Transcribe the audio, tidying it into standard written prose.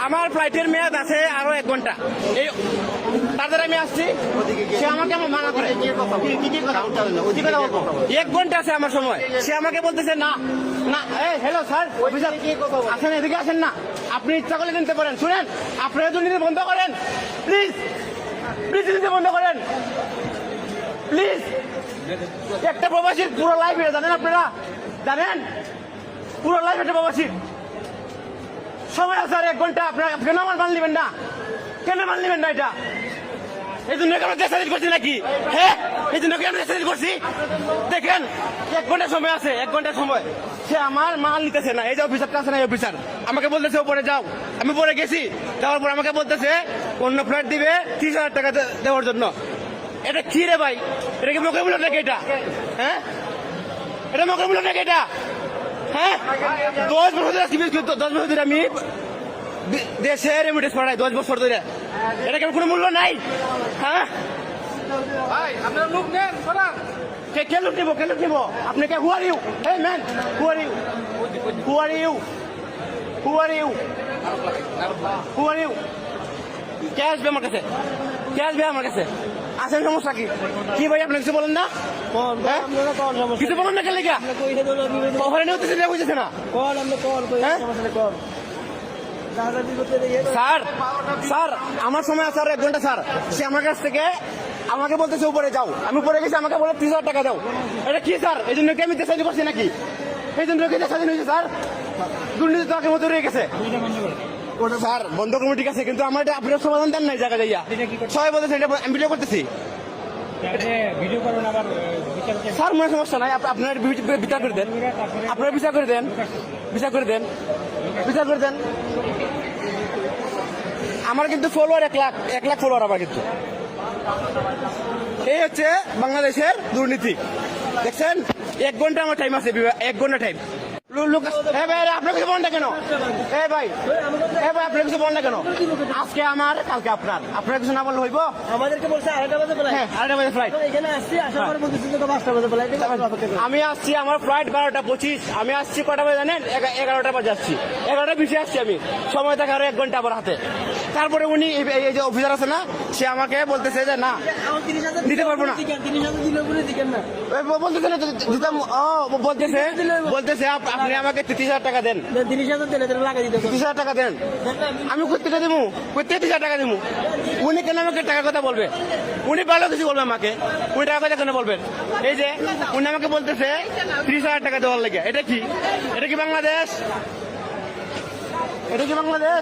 আমার ফ্লাইটের মেয়াদ আছে আরো 1 ঘন্টা। এই তাড়াতাড়ি আমি আসছি, সে আমাকে মানা করে। 1 ঘন্টা আছে আমার সময়, সে আমাকে বলতেছে না না। হ্যালো স্যার, অফিসার আসেন, এদিকে আসেন না। আপনি ইচ্ছা করলে নিতে পারেন। শুনেন, আপনারা দুর্নীতি বন্ধ করেন প্লিজ, প্লিজ দুর্নীতি বন্ধ করেন প্লিজ। একটা প্রবাসীর পুরো লাইফ এটা জানেন আপনারা, জানেন পুরো লাইফ একটা প্রবাসীর সময় আছে আর 1 ঘন্টা। আপনারা কেন আমার মান নেবেন না? কেন মান নেবেন না? এটা এই জন্য কেন দেশালিত করছি নাকি? হ্যাঁ, এই জন্য কেন দেশালিত করছি? দেখেন 1 ঘন্টা সময় আছে, 1 ঘন্টা সময়, সে আমার মাল নিতেছে না। এই যে অফিসারটা আছে না, এই অফিসার আমাকে বলতেছে উপরে যাও। আমি পরে গেছি, যাওয়ার পর আমাকে বলতেছে অন্য ফ্লাইট দিবে 30,000 টাকা দেওয়ার জন্য। এটা কি রে ভাই? এটা কি মোকাবিলা নাকি এটা? হ্যাঁ, এটা মোকাবিলা নাকি এটা? হ্যাঁ, 10 বছর ধরে আমি দেশে রেমিটেন্স পাঠাই, 10 বছর ধরে। এটা কেন কোনো মূল্য নাই? হ্যাঁ, আপনার লোক নেন, কে লোক নিব? কে লোক নিব? আপনি কে? Who are you? Hey man, who are you? Who are you? Who are you? Who are you? কে আসবে আমার কাছে? কে আসবে আমার কাছে? আসেন, সমস্যা কি? কি ভাই, আপনি কিছু বলেন না? কিছু বলেন না? কেন লেগা ওখানে হইতেছে না? স্যার, স্যার আমার সময় আছে আর 1 ঘন্টা। স্যার, সে আমার কাছ থেকে আমাকে বলতেছে উপরে যাও। আমি উপরে গেছি, আমাকে বলে 30,000 টাকা দাও। এটা কি স্যার? এই জন্য কি আমি দেশালি করছি নাকি? এই জন্য কি দেশালি হয়েছে স্যার? দুর্নীতি তো আগের মতো রয়ে গেছে। স্যার বন্ধ কমিটি আছে, কিন্তু আমার এটা আপনার সমাধান দেন নাই জায়গা যাইয়া। সবাই বলতেছে এটা আমি ভিডিও করতেছি। স্যার মনে সমস্যা নাই, আপনার বিচার করে দেন, আপনার বিচার করে দেন, বিচার করে দেন, বিচার করে দেন। আমার কিন্তু ফলোয়ার 1 লাখ ফলোয়ার আমার কিন্তু। এই হচ্ছে বাংলাদেশের দুর্নীতি। দেখছেন, 1 ঘন্টা আমার টাইম আছে, 1 ঘন্টা টাইম। আপনার কিছু বলেন না কেন? ভাই আপনার কিছু বলেন না কেন? আজকে আমার, কালকে আপনার। আপনার কিছু না বললে হইব? আমাদেরকে বলছে 2:30 বাজে ফ্লাইট। হ্যাঁ, 2:30 বাজে ফ্লাইট। এখানে আসছি, আসার পরে বলতেছি তো 5টা বাজে ফ্লাইট। আমি আসছি, আমার ফ্লাইট 12:25। আমি আসছি কটা বাজে জানেন? 11টা বাজে আসছি। 11টা 20 আসছি আমি। সময় থাকে আরো 1 ঘন্টা আমার হাতে। তারপরে উনি এই যে অফিসার আছে না, সে আমাকে বলতেছে যে না দিতে পারবো না। 30,000 দিলে বলে দিকেন না। বলতেছে না দিতাম। বলতেছে আপনি আমাকে 30,000 টাকা দেন। 30,000 দিলে তাহলে লাগা দিতে 30,000 টাকা দেন। আমি কোথেকে দেবো? কোথেকে 30,000 টাকা দেবো? উনি কেন আমাকে টাকার কথা বলবে? উনি ভালো কিছু বলবে আমাকে, উনি টাকার কথা কেন বলবেন? এই যে উনি আমাকে বলতেছে 30,000 টাকা দেওয়ার লেগে। এটা কি? এটা কি বাংলাদেশ? এটা কি বাংলাদেশ?